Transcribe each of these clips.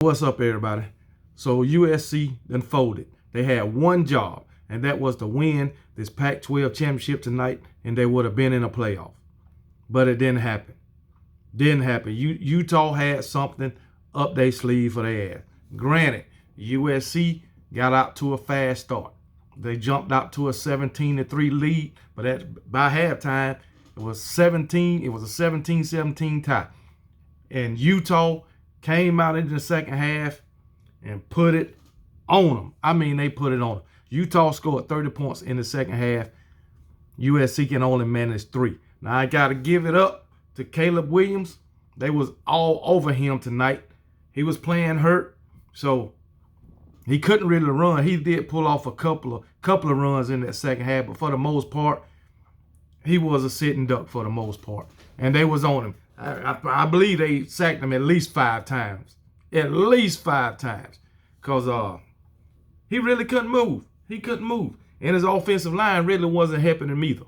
What's up, everybody? So USC then folded. They had one job, and that was to win this Pac-12 championship tonight, and they would have been in a playoff. But it didn't happen. Didn't happen. Utah had something up their sleeve for their ass. Granted, USC got out to a fast start. They jumped out to a 17-3 lead, but by halftime, it was a 17-17 tie. And Utah came out into the second half and put it on them. I mean, they put it on them. Utah scored 30 points in the second half. USC can only manage 3. Now, I got to give it up to Caleb Williams. They was all over him tonight. He was playing hurt, so he couldn't really run. He did pull off a couple of runs in that second half, but for the most part, he was a sitting duck for the most part. And they was on him. I believe they sacked him at least 5 times. At least 5 times. Because he really couldn't move. He couldn't move. And his offensive line really wasn't helping him either.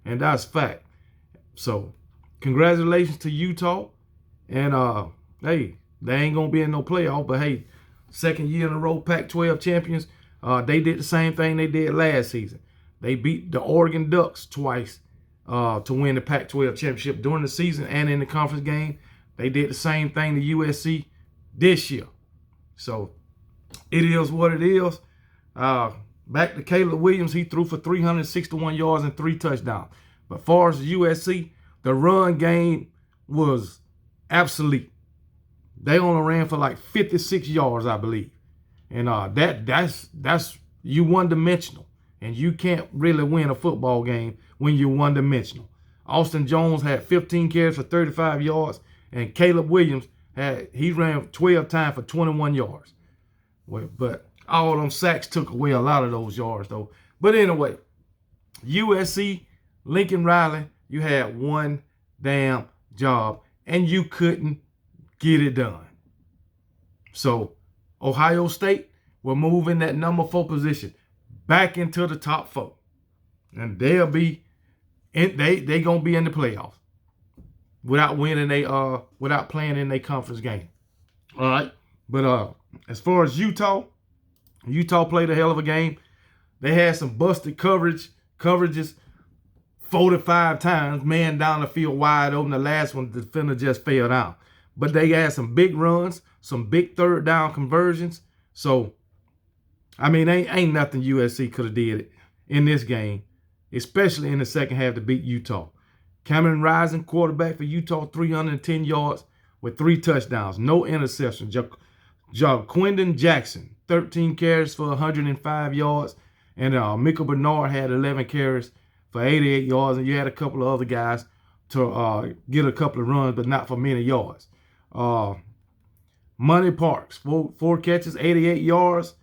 And that's fact. So, congratulations to Utah. And, hey, they ain't going to be in no playoff. But, hey, second year in a row, Pac-12 champions. They did the same thing they did last season. They beat the Oregon Ducks twice. To win the Pac-12 championship during the season and in the conference game. They did the same thing to USC this year. So it is what it is. Back to Caleb Williams, he threw for 361 yards and 3 touchdowns. But as far as USC, the run game was obsolete. They only ran for like 56 yards, I believe. And that's you one-dimensional. And you can't really win a football game when you're one-dimensional. Austin Jones had 15 carries for 35 yards, and Caleb Williams he ran 12 times for 21 yards. But all them sacks took away a lot of those yards, though. But anyway, USC, Lincoln Riley, you had one damn job, and you couldn't get it done. So Ohio State will move in that number 4 position back into the top 4. And they'll be they gonna be in the playoffs without winning without playing in their conference game. All right. But as far as Utah played a hell of a game. They had some busted coverages 45 times, man down the field wide open. The last one, the defender just fell down. But they had some big runs, some big third down conversions. So I mean, ain't nothing USC could have did in this game, especially in the second half to beat Utah. Cameron Rising, quarterback for Utah, 310 yards with 3 touchdowns, no interceptions. Jaquindon Jackson, 13 carries for 105 yards. And Michael Bernard had 11 carries for 88 yards. And you had a couple of other guys to get a couple of runs, but not for many yards. Money Parks, 4 catches, 88 yards.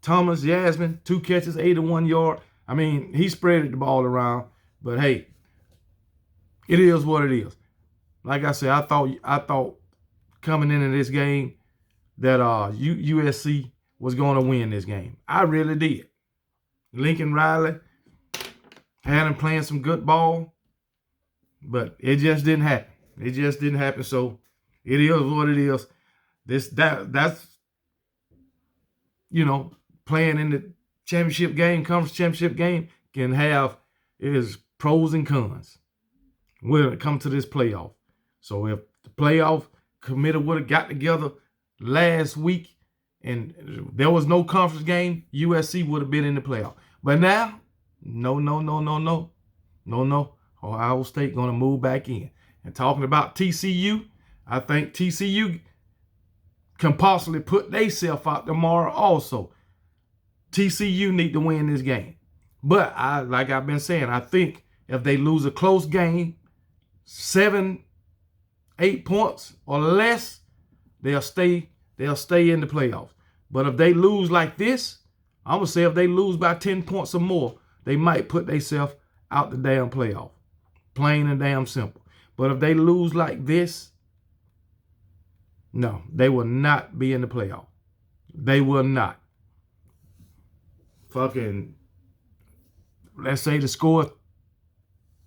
Thomas Yasmin, 2 catches, 81 yards. I mean, he spread the ball around, but hey, it is what it is. Like I said, I thought coming into this game that USC was going to win this game. I really did. Lincoln Riley had him playing some good ball, but it just didn't happen. It just didn't happen. So it is what it is. That's you know, playing in the championship game, conference championship game, can have its pros and cons when it comes to this playoff. So if the playoff committee would have got together last week and there was no conference game, USC would have been in the playoff. But now, no. Ohio State going to move back in. And talking about TCU, I think TCU can possibly put themselves out tomorrow also. TCU need to win this game. But like I've been saying, I think if they lose a close game, 7, 8 points or less, they'll stay in the playoffs. But if they lose like this, I'm gonna say if they lose by 10 points or more, they might put themselves out the damn playoff. Plain and damn simple. But if they lose like this, no, they will not be in the playoff. They will not. Fucking, let's say the score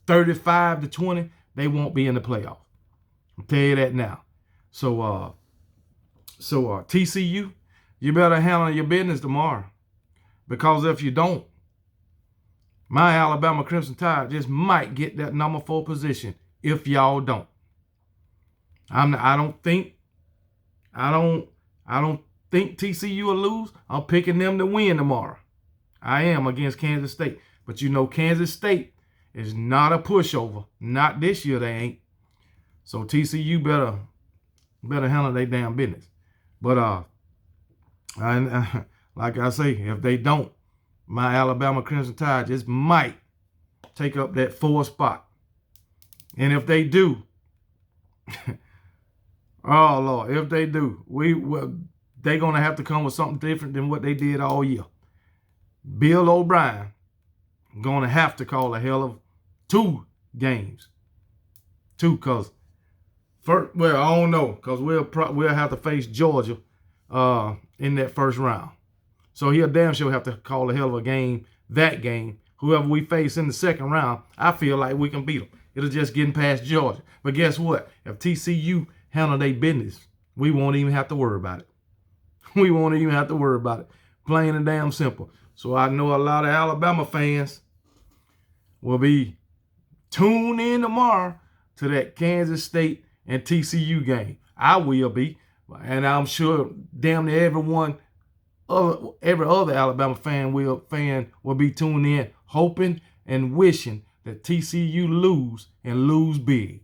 35-20, they won't be in the playoff. I'll tell you that now. So So TCU, you better handle your business tomorrow. Because if you don't, my Alabama Crimson Tide just might get that number 4 position if y'all don't. I don't think TCU will lose. I'm picking them to win tomorrow. I am against Kansas State. But you know Kansas State is not a pushover. Not this year they ain't. So TCU better handle their damn business. But like I say, if they don't, my Alabama Crimson Tide just might take up that 4th spot. And if they do, oh Lord, if they do, they're gonna have to come with something different than what they did all year. Bill O'Brien gonna have to call a hell of 2 games. 2, cause first, well, I don't know, cause we'll have to face Georgia in that first round. So he'll damn sure have to call a hell of a game, that game. Whoever we face in the second round, I feel like we can beat them. It'll just getting past Georgia. But guess what? If TCU handle their business, we won't even have to worry about it. We won't even have to worry about it. Plain and damn simple. So I know a lot of Alabama fans will be tuned in tomorrow to that Kansas State and TCU game. I will be. And I'm sure damn near every other Alabama fan will be tuned in, hoping and wishing that TCU lose and lose big.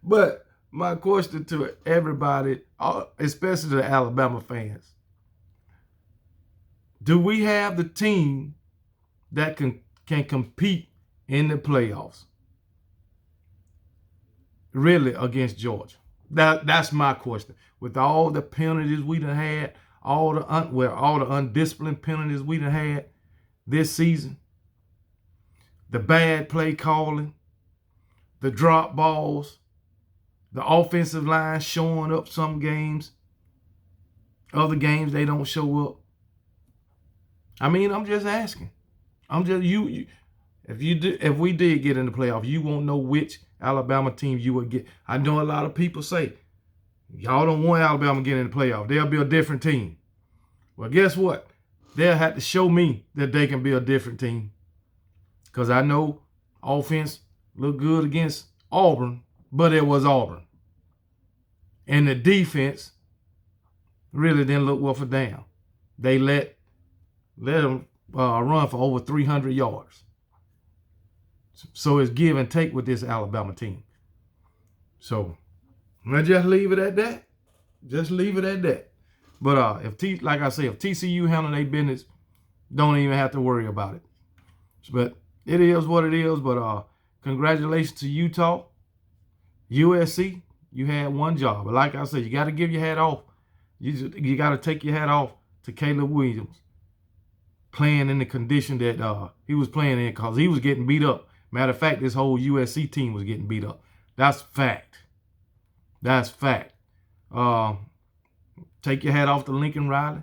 But my question to everybody, especially the Alabama fans, do we have the team that can compete in the playoffs? Really, against Georgia? That's my question. With all the penalties we done had, all the undisciplined penalties we done had this season, the bad play calling, the drop balls, the offensive line showing up some games, other games they don't show up. I mean, I'm just asking. If we did get in the playoff, you won't know which Alabama team you would get. I know a lot of people say, y'all don't want Alabama to get in the playoff. They'll be a different team. Well, guess what? They'll have to show me that they can be a different team. Because I know offense looked good against Auburn, but it was Auburn. And the defense really didn't look worth a damn. They let them run for over 300 yards. So it's give and take with this Alabama team. So let's just leave it at that. Just leave it at that. But like I say, if TCU handle their business, don't even have to worry about it. But it is what it is. But congratulations to Utah, USC. You had one job. But like I said, you got to give your hat off. You got to take your hat off to Caleb Williams, playing in the condition that he was playing in, because he was getting beat up. Matter of fact, this whole USC team was getting beat up. That's fact. That's fact. Take your hat off to Lincoln Riley,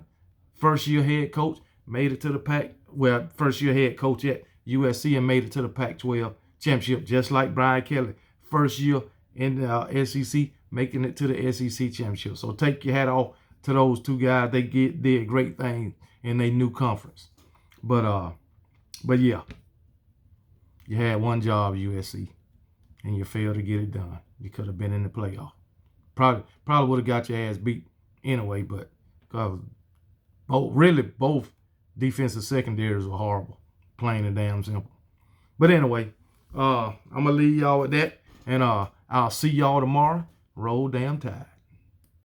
first-year head coach, made it to the PAC. Well, first-year head coach at USC and made it to the Pac-12 championship, just like Brian Kelly. First year in the SEC, making it to the SEC championship. So take your hat off to those two guys. They did great things in their new conference. But yeah, you had one job, USC, and you failed to get it done. You could have been in the playoff. Probably would have got your ass beat anyway, but because both defensive secondaries were horrible, plain and damn simple. But anyway, I'm gonna leave y'all with that, and I'll see y'all tomorrow. Roll damn Tide.